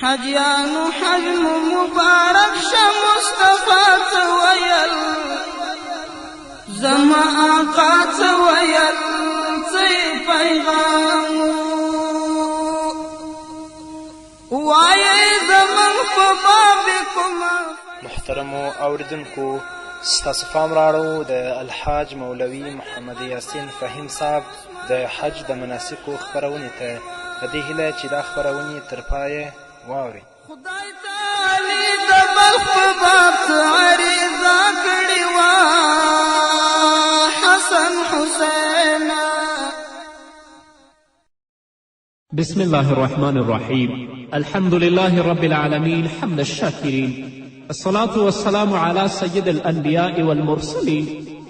حجیانو حج مبارک شه مصطفی ته ویل زما آقا ته ویل څه پیغام وایې زمن په باب کوم. محترمو اوریدونکو، ستاسو پام راړو د الحاج مولوي محمد یاسین فهیم صاحب د حج د مناسکو خپرونې ته په دې هیله چې دا خپرونې تر پایه واورئ. خدای تعالی د بلخ په باب عریضه کړې وه حسن حسین. بسم الله الرحمن الرحيم. الحمد لله رب العالمين حمد الشاكرين، الصلاة والسلام على سيد الأنبياء والمرسلين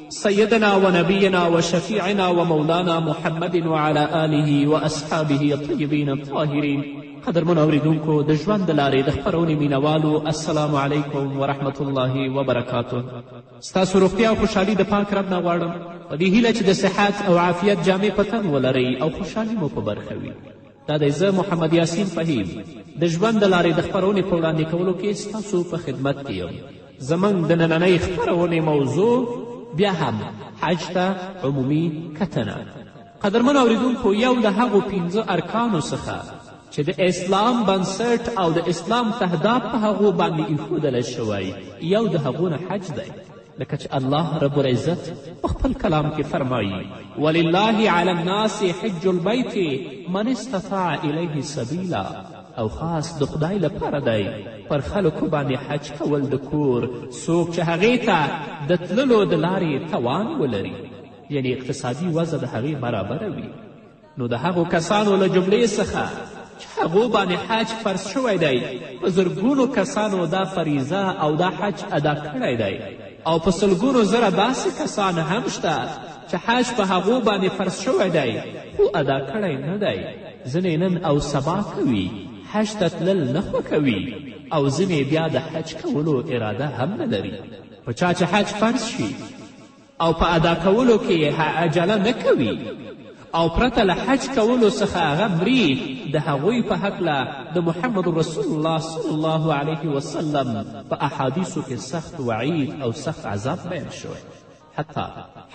سيدنا ونبينا وشفيعنا ومولانا محمد وعلى آله وأصحابه الطيبين الطاهرين. قدرمن اوریدونکو د ژوند د لارې د خپرونې مینوالو، السلام علیکم ورحمة الله وبرکاته. ستاسو روغتیا او خوشحالي د پاک رب نه غواړم په دې هیله چې د صحت او عافیت جامې په تن ولرئ او خوشحالي مو په برخه وي. دا دی زه محمد یاسین فهیم د ژوند د لارې د خپرونې په وړاندې کولو کې ستاسو په خدمت کې یم. زموږ د نننۍ خپرونې موضوع بیا هم حج ته عمومي کتنه. قدرمن اوریدونکو، یو د هغو 5 ارکانو څخه چې د اسلام بنسټ او د اسلام تهداب په هغو باندې ایښودلی شوی، یو د هغو نه حج دی. لکه چې الله رب العزت په خپل کلام کې فرمایي ولله علی الناس حج البیت من استطاع الیه سبیلا، او خاص د خدای لپاره دی پر خلکو باندې حج کول د کور څوک چې هغې ته د تللو د لارې توان ولري، یعنی اقتصادي وضع د هغې برابره وي. نو د هغو کسانو له جملې څخه چې هغو باندې حج فرض شوی دی، په زرګونو کسانو دا فریضه او دا حج ادا کړی دی، او په سلګونو زره داسې کسان هم شته چې حج په هغو باندې فرض شوی دی خو ادا کړی نه دی. ځینې نن او سبا کوي، حج ته تلل نه خوښوي، او ځینې بیا د حج کولو اراده هم نه لري. په چا چې حج فرض شي او په ادا کولو کې عجله نه کوي او پرته له حج کولو څخه هغه مري، د هغوی په هکله د محمد رسول الله صلی الله علیه وسلم په احادیثو کې سخت وعید او سخت عذاب بیان شوی. حتی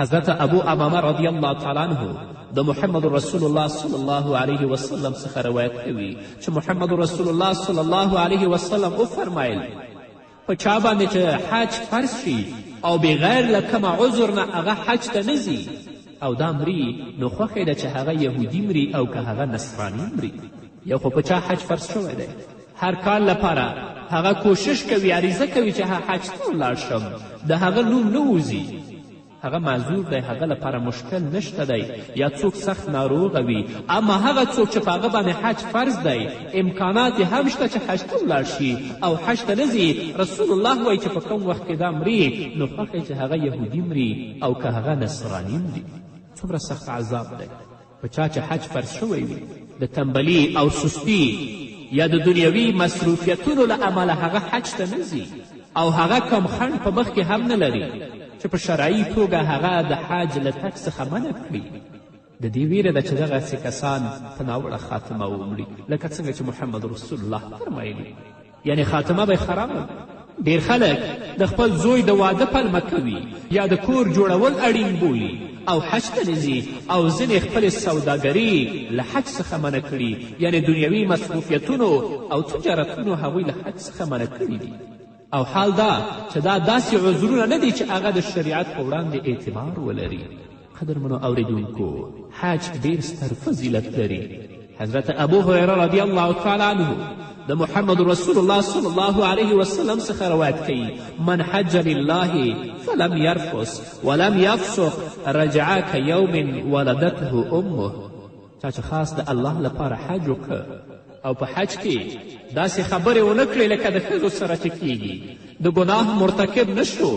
حضرت ابو امامه رضی الله تعالی عنه د محمد رسول الله صلی الله علیه وسلم څخه روایت کوي چې محمد رسول الله صلی الله علیه وسلم وفرمایل په چا باندې چې حج فرض شي او بغیر له کومه عذر نه هغه حج ته نه ځي او دا مري، نو خوښې ده چې هغه یهودي مري او که هغه نصراني مري. یو خو په چا حج فرض شوی دی، هر کال لپاره هغه کوشش کوي، عریضه کوي چې حج ته ولاړ شم، د هغه نوم نه وځي، هغه معذور دی، هغه لپاره مشکل نشته دی، یا څوک سخت ناروغه وي. اما هغه څوک چې په هغه باندې حج فرض دی، امکانات یې هم شته چې حج ته ولاړ شي او حج ته نه ځي، رسول الله وایي چې په کوم وخت کې دا مري، نو خوښ چې هغه یهودي مري او که هغه نصراني مري. څومره سخت عذاب دی په چا چې حج فرض شوی وي، د تنبلي او سستی یا د دنیوي مصروفیتونو له امله هغه حج ته نه ځي او هغه کم خنډ په مخ کې هم نه لري چې په شرعي توګه هغه د حج له تګ څخه منع کړي. د دې ویره ده چې دغسې کسان په ناوړه خاتمه ومړي، لکه څنګه چې محمد رسول الله فرمایلي، یعنی خاتمه به خرابه. ډېر خلک د خپل زوی د واده پلمه کوي یا د کور جوړول اړین بولي او حج ته نه ځي، او ځینې خپلې سوداګري له حج څخه منع کړي، یعنی دنیوي مصروفیتونو او تجارتونو هغوی له حج څخه منع کړي دي. او حال دا چې دا داسې عذرونه نه دي چې هغه د شریعت په وړاندې اعتبار ولري. قدرمنو اوریدونکو، حج ډېر ستر فضیلت لري. حضرت ابو هریره رضی الله تعالی عنه د محمد رسول الله صلی الله علیه وسلم څخه روایت کوي من حج لله فلم یرفس ولم یفسق رجع کیوم ولدته امه. چا چې خاص د الله لپاره حج وکړه او په حج کې داسې خبرې ونه کړې لکه د ښځو سره چې کیږي، د ګناه مرتکب نه شو،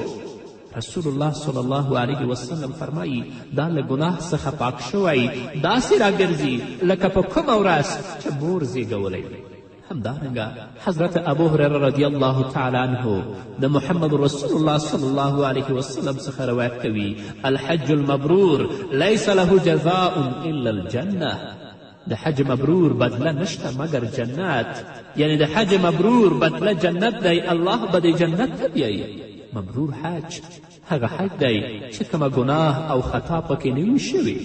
رسول الله صلی الله علیه وسلم فرمایي دا له ګناه څخه پاک شوی داسې راګرځي لکه په کومه ورځ چې مور زیږولی دی. همدارنګه حضرت ابو هریره رضی الله تعالی عنه د محمد رسول الله صلی الله علیه وسلم څخه روایت کوي الحج المبرور لیس له جزاء الا الجنه. د حج مبرور بدله نشته مګر جنت، یعنی د حج مبرور بدله جنت دی. الله به د جنت ته بیایي. مبرور حج هغه حج دی چې کومه ګناه او خطا پکې نه وي شوې.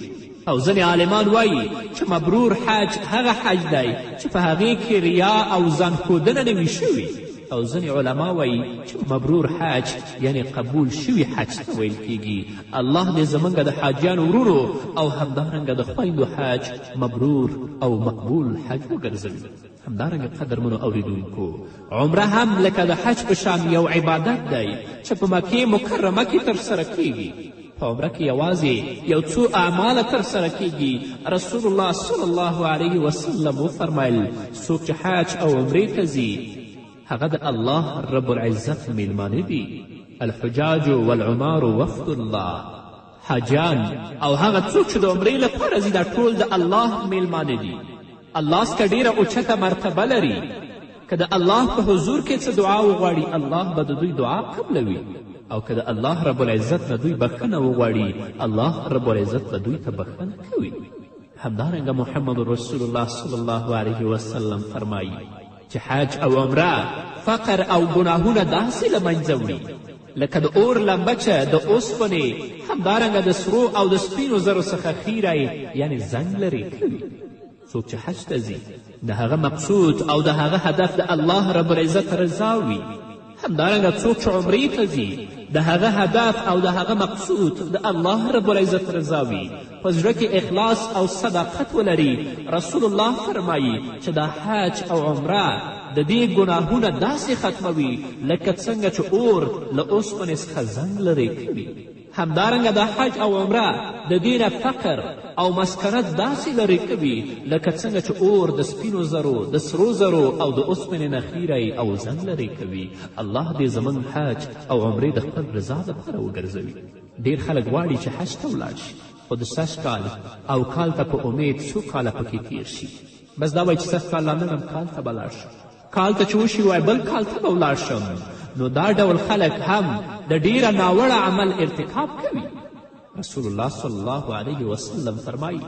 او ځینې عالمان وایي چې مبرور حج هغه حج دی چې په هغې کې ریا او ځان ښودنه نه وي شوي. او ځینې علما وایي چې مبرور حج یعنی قبول شوي حج ته ویل کیږي. الله دې زموږ د حاجیانو ورونو او همدارنګه د خویندو حج مبرور او مقبول حج وګرځوي. همدارنګه قدرمنو اوریدونکو، عمره هم لکه د حج په شان یو عبادت دی چې په مکې مکرمه کې ترسره کیږي. په عمره کې یوازې یو څو اعماله ترسره کیږي. رسول الله صلی الله علیه وسلم وفرمیل څوک چې حج او عمرې ته ځي هغه د الله رب العزت میلمانه دي. الحجاج والعمار وفد الله. حاجیان او هغه څوک چې د عمرې لپاره ځي دا ټول د الله میلمانه دي. الله څخه ډیره اوچته مرتبه لري. که د الله په حضور کې څه دعا وغواړي الله به د دوی دعا قبلوي. او که د الله رب العزت نه دوی بخښنه وغواړي الله رب العزت به دوی ته بخښنه کوي. همدارنګه محمد رسول الله صلی الله علیه وسلم فرمایي چې حج او عمره فقر او ګناهونه داسې له منځه وړي لکه د اور لمبه چې د اوسپنې همدارنګه د سرو او د سپینو زرو څخه خیری یعنی زنګ لرې کوي. څوک چې حج ته ځي د هغه مقصود او د هغه هدف د الله رب العزت رضا وي. همدارنګه څوک چې عمرې ته ځي د هغه هدف او د هغه مقصود د الله رب العزت رضا وي. په زړه کې اخلاص او صداقت ولري. رسول الله فرمایي چې دا حج او عمره د دې ګناهونه داسې ختموي لکه څنګه چې اور له اوسپنې څخه زنګ لرې کوي. همدارنګه د حج او عمره د دې نه فقر او مسکنت داسې لرې کوي لکه څنګه چې اور د سپینو زرو د سرو زرو او د اوسپنې نه خیری او زنګ لرې کوي. الله دې زموږ حج او عمرې د خپل رضا دپاره وګرځوي. ډېر خلک غواړي چې حج ته ولاړ شي خو د سږ کال او کال ته په امید څو کاله پکې تیر شي. بس دا وایي چې سږ کال لا ننم کال ته به لاړ شم، کال ته چې وشي وای بل کال ته به ولاړ شم. نو دا ډول خلک هم د ډیره ناوړه عمل ارتکاب کوي. رسول الله صلی الله علیه وسلم فرمایي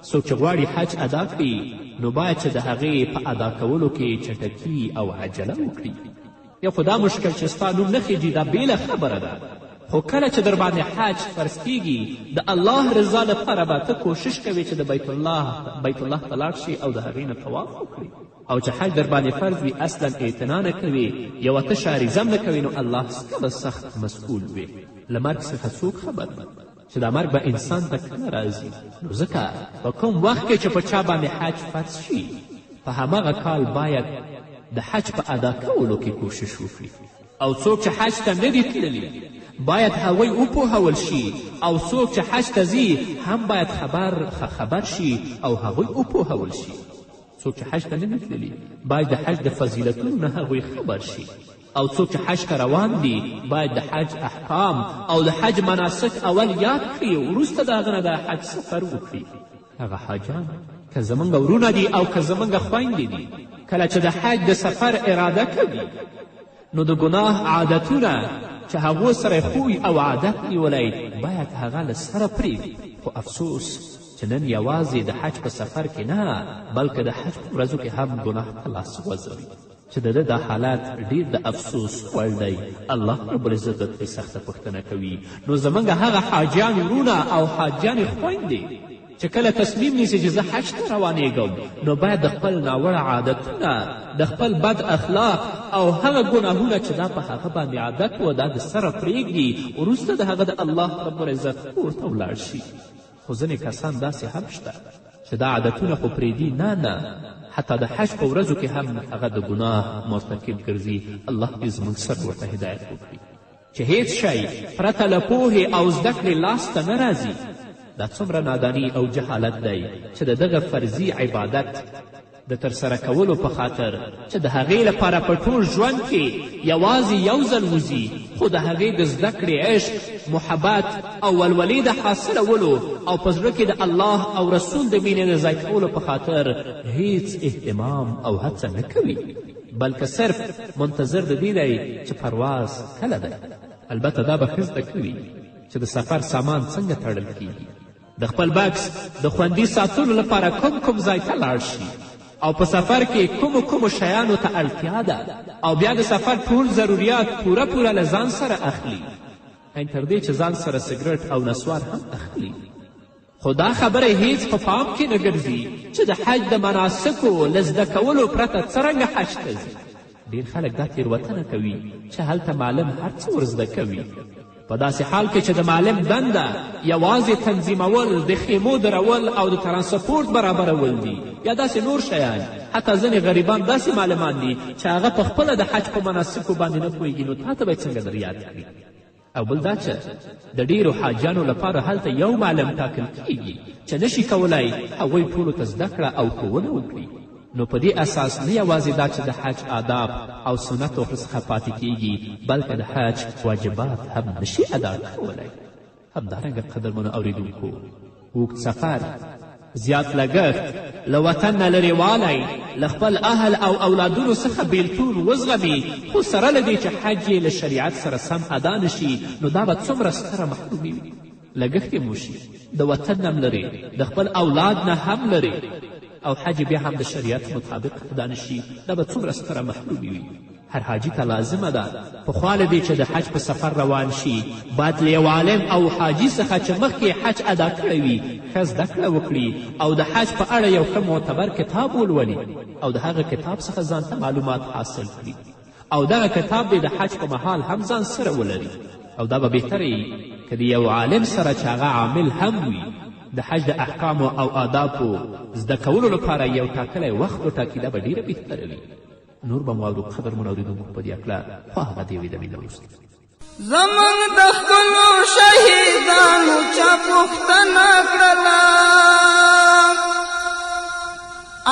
څوک چې غواړي حج ادا کړي نو باید چې د هغې په ادا کولو کې چټکي او عجله وکړي. یو خو دا مشکل چې ستا نوم نه خیږي دا بیله خبره ده، خو کله چې در باندې حج فرض کیږي د الله رضا لپاره به ته کوشش کوې چې د بیت الله ته لاړ شي او د هغې نه طواف وکړي. او چې حج در باندې فرض وي اصلا اعتنا نه کوي یوه تشه عریضه هم نه کوي نو الله ستا به سخت مسئول وي. له مرګ څخه څوک خبر دی چې دا مرګ به انسان ته کله راځي. نو ځکه په کوم وخت کې چې په چا باندې حج فرض شي په هماغه کال باید د حج په ادا کولو کې کوشش وکړي. او څوک چې حج ته نه دي تللي باید هغوی وپوهول شي. او څوک چې حج ته ځي هم باید خبر شي او هغوی وپوهول شي. څوک چې حج ته نه دي تللي باید د حج د فضیلتونو نه هغوی خبر شي. او څوک چې حج ته روان دي باید د حج احکام او د حج مناسک اول یاد کړي وروسته د هغه نه د حج سفر وکړي. هغه حاجان که زموږ ورونه دي او که زموږ خویندې دي کله چې د حج د سفر اراده کوي نو د ګناه عادتونه چې هغو سره خوی او عادت نیولی باید هغه له سره پرېږدي. خو افسوس چې نن یوازې د حج په سفر کې نه بلکې د حج په ورځو کې هم ګناه ته لاس وځوي چې د ده دا حالات ډېر د افسوس وړ دی. الله رب العزت د ترې سخته پوښتنه کوي. نو زموږ هغه حاجیان وروڼه او حاجیانې خویندې چې کله تصمیم نیسي چې زه حج ته روانېږم نو باید د خپل ناوړه عادتونه د خپل بد اخلاق او هغه ګناهونه چې دا په هغه باندې عادت و دا د سره پرېږدي وروسته د هغه د الله رب العزت کور ته ولاړ شي. خو ځینې کسان داسې هم شته چې دا عادتونه خو پرېږدي نه حتی د حج په ورځو کې هم هغه د ګناه مرتکب ګرځي. الله دې زموږ سر ورته هدایت وکړي چې هیڅ شی پرته له پوهې او زده کړې لاسته نه راځي. دا څومره نادانی او جهالت دی چې د دغه فرضي عبادت د ترسره کولو په خاطر چې د هغې لپاره په ټول ژوند کې یوازې یو ځل وځي خو د هغې د زده کړې عشق محبت او ولولې د حاصلولو او په زړه کې د الله او رسول د مینې د ځای کولو په خاطر هیڅ اهتمام او هڅه نه کوي بلکې صرف منتظر د دې دی چې پرواز کله دی. البته دا به ښه زده کوي چې د سفر سامان څنګه تړل کیږي د خپل بکس د خوندي ساتلو لپاره کوم ځای ته لاړ شي او په سفر کې کومو شیانو ته اړتیا ده او بیا د سفر ټول ضروریات پوره له ځان سره اخلي، تر دې چې ځان سره سګرټ او نسوار هم اخلي. خو دا خبره هیڅ په پام کې نه ګرځي چې د حج د مناسکو له زده کولو پرته څرنګه حج ته ځي. ډېر خلک دا تېروتنه کوي چې هلته معلم هر څه ورزده کوي، په داسې حال کې چې د معلم دنده یوازې تنظیمول، د خیمو درول او د ترانسپورټ برابرول دي یا داسې نور شیان. حتی ځینې غریبان داسې معلمان دي چې هغه په خپله د حج په مناسکو باندې نه پوهېږي، نو تا ته به یې څنګه در یاد کړي؟ او بل دا چې د ډیرو حاجیانو لپاره هلته یو معلم ټاکل کیږي چې نشي کولی هغوی ټولو ته زده کړه او ښوونه وکړي. نو په دې اساس نه یوازې دا چې د حج آداب او سنتو څخه پاتې کیږي، بلکې د حج واجبات هم نشي ادا کولی. همدارنګه قدرمنو اوریدونکو، اوږد سفر، زیات لګښت، له وطن نه لرې والی، له خپل اهل او اولادونو څخه بیلتون وزغمي، خو سره له دې چې حج یې له شریعت سره سم ادا نشي، نو دا به څومره ستره محرومي وي. لګښت یې موشي، د وطن نه هم لرې، د خپل اولاد نه هم لرې، او حج بیا هم د شریعت مطابق ادا نشي، دا به څومره ستره محرومي وي. هر حاجي ته لازمه ده پخوا له دې چې د حج په سفر روان شي باید له یو عالم او حاجي څخه چې مخکې حج ادا کړی وي ښه زده کړه وکړي او د حج په اړه یو ښه معتبر کتاب ولولي او د هغه کتاب څخه ځان ته معلومات حاصل کړي او دغه کتاب دې د حج په مهال هم ځان سره ولري. او دا به بهتره وي که د یو عالم سره چې هغه عامل هم وي د حج د احکامو او آدابو زده کولو لپاره یو ټاکلی وخت وټاکي، دا به ډیره بهتره وي. نور به مو اورو قدرمنو اورېدونکو په دې هکله خو هغه د یوې دمې نه وروسته زمونږ د ښکلو شهیدانو چا پوښتنه کړله،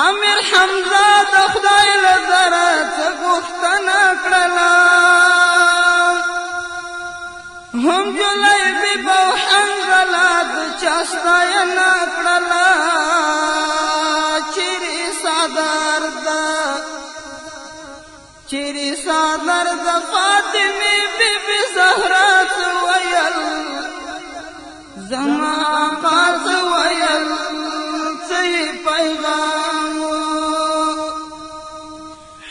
امیر حمزه د خدای له زره څه غوښتنه کړله، هم جلیبي او حنظله د چا ستاینه کړله، چیرې څادر د فاطمې بیبي زهرا څه ویل، زما آقا څه ویل، څه یې پیغام و،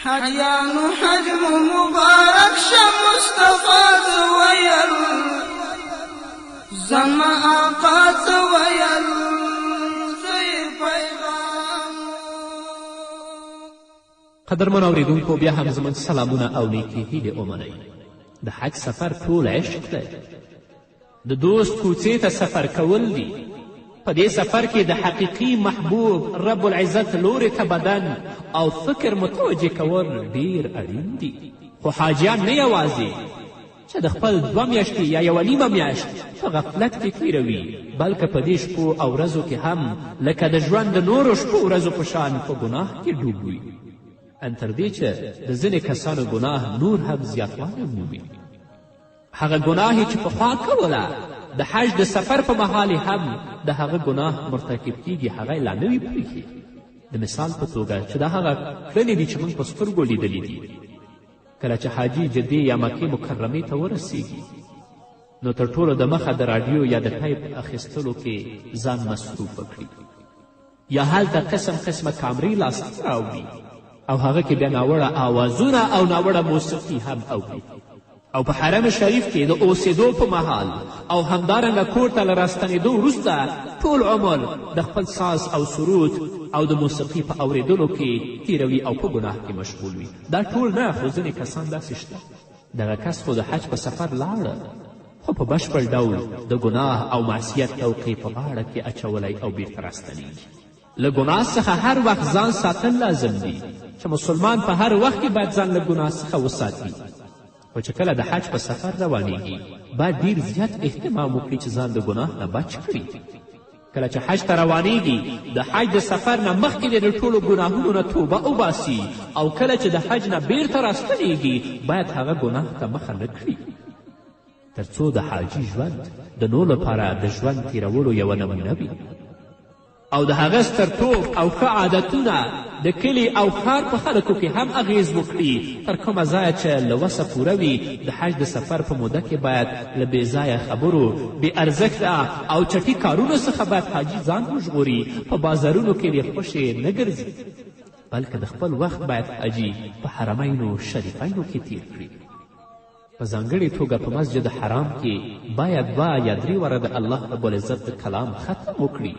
حجیانو حج مو مبارک شه مصطفی څه ویل، زما آقا څه ویل، څه یې پیغام و. قدرمنو اورېدونکو بیا هم زموږ سلامونه او نیکې هیلې ومنئ. د حج سفر ټول عشق دی، د دوست کوڅې ته سفر کول دي. په دې سفر کې د حقیقي محبوب رب العزت لوري ته بدن او فکر متوجه کول ډیر اړین دي. خو حاجیان نه یوازې چې د خپل 2 میاشتې یا یوه نیمه میاشت په غفلت کې تېروي، بلکې په دې شپو او ورځو کې هم لکه د ژوند د نورو شپو ورځو په شان په ګناه کې ډوب وي، ان تر دې چې د ځینې کسانو ګناه نور هم زیاتوالی مومي. هغه ګناه چې پخوا کوله د حج د سفر په مهال هم د هغه ګناه مرتکب کیږي، هغه یې لا نه وي پرېښي. د مثال په توګه چې دا هغه کړنې دي چې موږ په سترګو لیدلي دي. کله چې حاجي جدې یا مکې مکرمې ته ورسیږي نو تر ټولو د مخه د راډیو یا د ټایپ اخیستلو کې ځان مصروف وکړي، یا هلته قسم قسمه کامرې لاسته راوړي او هغه کې بیا ناوړه آوازونه او ناوړه موسیقي هم اوري، او په حرم شریف کې د اوسېدو په مهال او همدارنګه کور ته له راستنېدو وروسته ټول عمر د خپل ساز او سرود او د موسیقي په اورېدلو کې تیروي او په ګناه کې مشغول وي. دا ټول نه، خو ځینې کسان داسې شته دغه کس خو د حج په سفر لاړه خو په بشپړ ډول د ګناه او معصیت توقع په غاړه کې اچولی او بیرته راستنېږي. له ګناه څخه هر وخت ځان ساتل لازم دي چې مسلمان په هر وخت کې باید ځان له ګناه څخه وساتي. خو چې کله د حج په سفر روانیږي باید ډیر زیات اهتمام وکړي چې ځان د ګناه نه بچ کړي. کله چې حج ته روانیږي د حج د سفر نه مخکې د ټولو ګناهونو نه توبه وباسي، او کله چې د حج نه بیرته راستنیږي باید هغه ګناه ته مخه نه کړي، تر څو د حاجي ژوند د نور لپاره د ژوند تیرولو یوه نمونه وي او د هغه سترتوب او ښه عادتونه د کلي او ښار په خلکو کې هم اغیز وکړي. تر کومه ځایه چې له وسه پوره وي د حج د سفر په موده کې باید له بېځایه خبرو، بې ارزښته او چټي کارونو څخه باید حاجي ځان وژغوري. په بازارونو کې د خوشې نه ګرځي، بلکې د خپل وخت باید حاجي په حرمینو شریفینو کې تیر کړي. په ځانګړې توګه په مسجد حرام کې باید 2 یا 3 واره د الله ربالعزت د کلام ختم وکړي.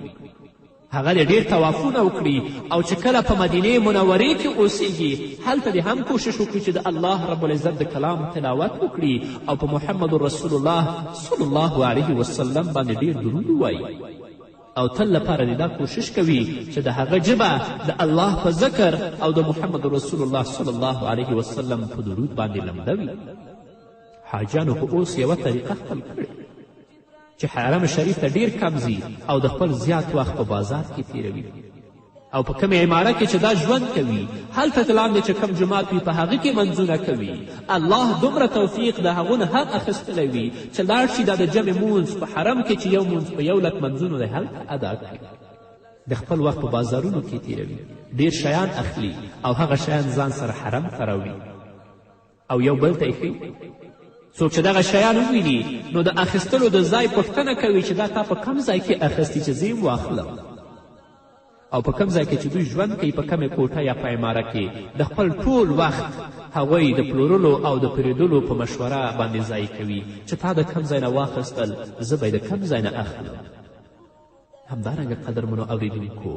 هغه دې ډېر توافونه وکړي او چې کله په مدینې منورې کې اوسیږي هلته دې هم کوشش وکړي چې د الله ربالعزت د کلام تلاوت وکړي او په محمد رسول الله صلی الله علیه وسلم باندې ډېر درود ووایي. او تل لپاره دې دا کوشش کوي چې د هغه ژبه د الله په ذکر او د محمد رسول الله صلی الله علیه وسلم په درود باندې لمده وي. حاجیانو خو اوس یوه طریقه خپل کړې چې حرم شریف ته ډیر کم ځي او د خپل زیات وخت په بازار کې تیروي او په کومې عماره کې چې دا ژوند کوي هلته د لاندې چې کم جومات وي په هغه کې منځونه کوي. الله دومره توفیق د هغو نه حق اخیستلی وي چې لاړ شي دا د جمع مونځ په حرم کې چې یو مونځ په 1 لک منځونو دی هلته ادا کړي. د خپل وخت په بازارونو کې تیروي، ډیر شیان اخلي او هغه شیان ځان سره حرم ته راوړي او یو بل ته یې ښیي. څوک چې دغه شیان وویني نو د اخیستلو د ځای پوښتنه کوي چې دا تا په کم ځای کې اخیستي چې زه واخلم. او په کم ځای کې چې دوی ژوند کوي په کمې کوټه یا په عماره کې د خپل ټول وخت هغوی د پلورلو او د پریدلو په مشوره باندې ځای کوي چې تا د کم ځای نه واخیستل زه به یې د کم ځای نه اخلم. همدارنګه قدرمنو اوریدونکو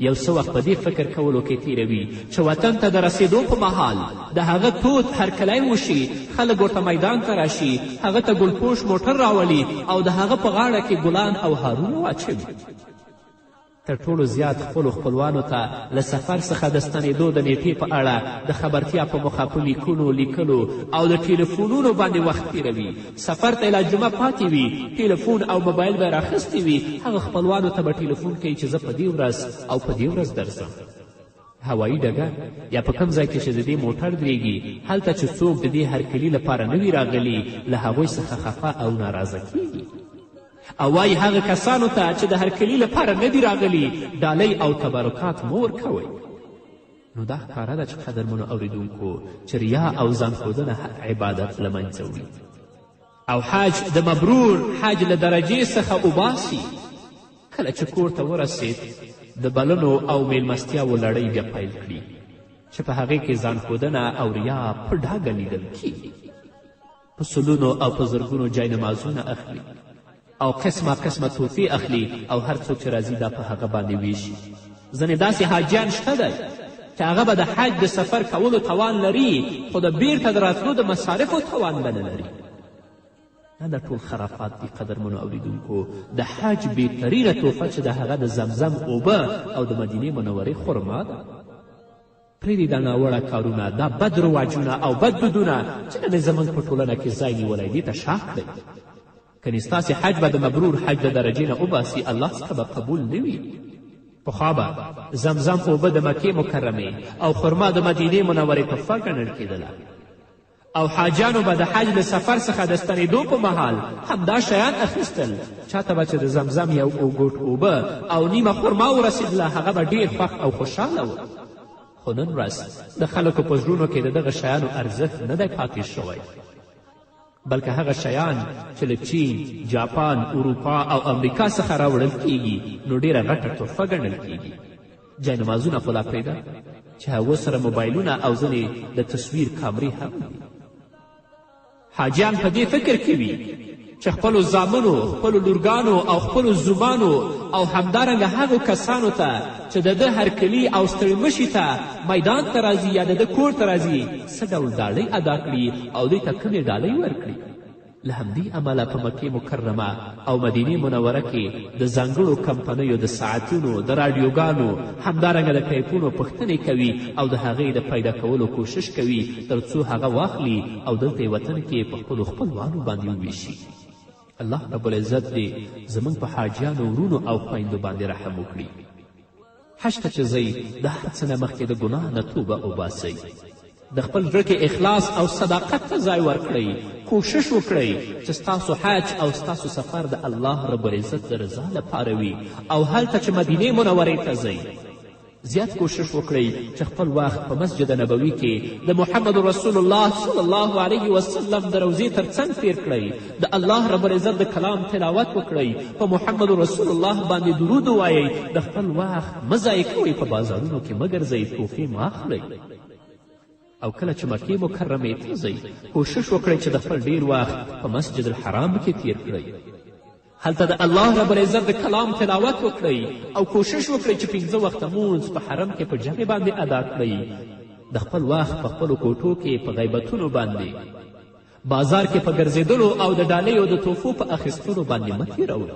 یو څه وخت په دې فکر کولو کې تیروي چې وطن ته د رسېدو په مهال د هغه تود هرکلی وشي، خلک ورته میدان ته راشي، هغه ته ګلپوش موټر راولي او د هغه په غاړه کې ګلان او هارونه واچوي. تر ټولو زیات خپلو خپلوانو ته له سفر څخه د ستنېدو د نیټې په اړه د خبرتیا په موخه په لیکلو او د ټیلیفونونو باندې وخت تیروي. سفر ته لا جمعه پاتې وي، ټیلیفون او موبایل به راخیستی وي، هغه خپلوانو ته به ټیلیفون کوي چې زه په دې ورځ او په دې ورځ درځم. هوایي ډګر یا په کوم ځای کې چې د دې موټر درېږي هلته چې څوک د دې هرکلي لپاره نه وي راغلي له هغوی څخه خفه او ناراضه کیږي او وایي هغه کسانو ته چې د هرکلي لپاره نه دي راغلي ډالۍ او تبرکات مه ورکوئ. نو دا ښکاره ده چې قدرمنو اوریدونکو چې ریا او ځانښودنه عبادت له منځه وړي او حج د مبرور حج له درجې څخه وباسي. کله چې کور ته ورسید د بلنو او میلمستیاو لړۍ بیا پیل کړي چې په هغې کې ځانښودنه او ریا په ډاګه لیدل کیږي. په سلونو او په زرګونو جاینمازونه اخلي او قسمه توفی اخلي او هر څوک چې راځي دا په هغه باندې ویشي. ځینې داسې حاجیان شته دی چې هغه به د حج د سفر کولو توان لري خو د بیرته د راتلو د مصارفو توان به نه لري. دا ټول خرافات دي قدرمنو اوریدونکو. د حج بهترینه تحفه چې د هغه د زمزم اوبه او د مدینې منورې خرما ده. پرېږدي دا ناوړه کارونه، دا بد رواجونه او بد دودونه چې نن زموږ په ټولنه کې ځای نیولی دې ته شا کړئ. کنې ستاسې حج به د مبرور حج د درجې نه وباسي، الله څخه به قبول نه وي. پخوا به زمزم اوبه د مکې مکرمې او خرما د مدینې منورې تحفه ګڼل کېدله او حاجیانو به د حج له سفر څخه د ستنېدو په مهال همدا شیان اخیستل. چاته به چې د زمزم یو ګوټ اوبه او نیمه خرما ورسېدله هغه به ډېر خوښ او خوشحاله و. خو نن ورځ د خلکو په زړونو کې د دغه شیانو ارزښت نه دی پاتې شوی، بلکې هغه شیان چې له چین، جاپان، اروپا او امریکا څخه راوړل کیږي نو ډیره غټه تحفه ګڼل کیږي. جاینمازونه خو لا پرېږده چې هغو سره موبایلونه او ځینې د تصویر کامرې هم دي. حاجیان په دې فکر کې وي چې خپلو زامنو، خپلو لورګانو او خپلو زومانو او همدارنګه هغو کسانو ته چې د ده هرکلي او ستړي مشي ته میدان ته راځي یا د ده کور ته راځي څه ډول ډالۍ ادا کړي او دوی ته کومې ډالۍ ورکړي. له همدې امله په مکې مکرمه او مدینې منوره کې د ځانګړو کمپنیو د ساعتونو، د راډیوګانو، همدارنګه د ټیپونو پوښتنې کوي او د هغې د پیدا کولو کوشش کوي تر څو هغه واخلي او دلته یې وطن کې په خپلو خپلوانو باندې وویشي. الله رب العزت دې زموږ په حاجیانو ورونو او خویندو باندې رحم وکړي. حج ته چې ځئ د هر څه نه مخکې د ګناه نه توبه وباسئ، د خپل زړه کې اخلاص او صداقت ته ځای ورکړئ، کوشش وکړئ چې ستاسو حج او ستاسو سفر د الله رب العزت د رضا لپاره وي او هلته چې مدینې منورې ته ځئ زیات کوشش وکړئ چې خپل وخت په مسجد نبوي کې د محمد رسول الله صلی الله علیه وسلم د روضې تر څنګ تیر کړئ د الله رب العزت د کلام تلاوت وکړئ په محمد رسول الله باندې درود ووایئ د خپل وخت مه ضایع کوئ په بازارونو کې مه ګرځئ تحفې مه اخلئ او کله چې مکې مکرمې ته ځئ کوشش وکړئ چې د خپل ډیر وخت په مسجد الحرام کې تیر کړئ هلته د الله رب العزت د کلام تلاوت وکړئ او کوشش وکړئ چې 5 وخته مونځ په حرم کې په جمع باندې ادا کړئ د خپل وخت په خپلو کوټو کې په غیبتونو باندې بازار کې په ګرځېدلو او د ډالیو د تحفو په اخیستلو باندې مه تېروئ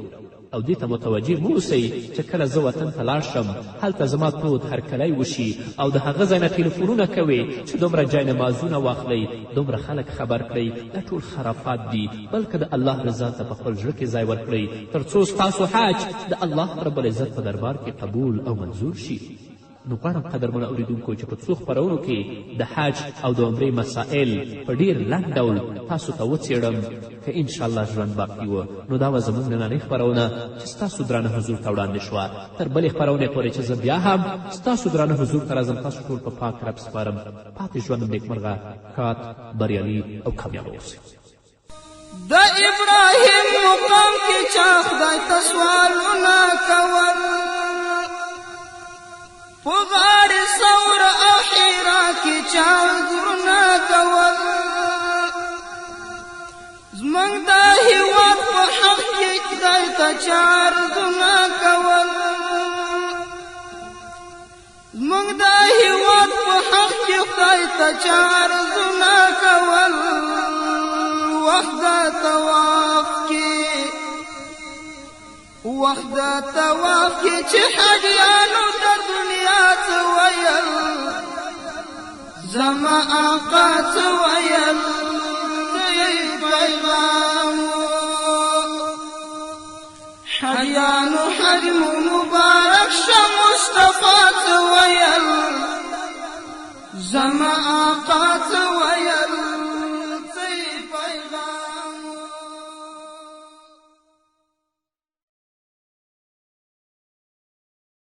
او دې ته متوجه مو اوسئ چې کله زه وطن ته لاړ شم هلته زما تود هرکلی وشي او د هغه ځای نه تلیفونونه کوې چې دومره جاینمازونه واخلئ دومره خلک خبر کړئ دا ټول خرافات دي بلکې د الله رضا ته په خپل زړه کې ځای ورکړئ تر څو ستاسو حج د الله رب العزت په دربار کې قبول او منظور شي نو غواړم قدرمنو اورېدونکو چې په څو خپرونو کې د حج او د عمرې مسائل په ډیر لنډ ډول تاسو ته وڅېړم که انشاءالله ژوند باقي و نو دا وه زموږ نننۍ خپرونه چې ستاسو درانه حضور ته وړاندې شوه تر بلې خپرونې پورې چې زه بیا هم ستاسو درانه حضور ته راځم تاسو ټول په پاک رب سپارم پاتې ژوند نیکمرغه کات بریالي او کامیابه اوسئ د ابراهیم مقام کې چا خدای ته سوالونه کول په غاړې ثور او حرا کې چا عذرونه کول زموږ د هېواد په حق کې خدای ته چا عرضونه کول زموږ د هېواد په حق کې خدای ته چا عرضونه کول وخت د طواف کې چې حاجیانو د دنیا څه ویل زما آقا څه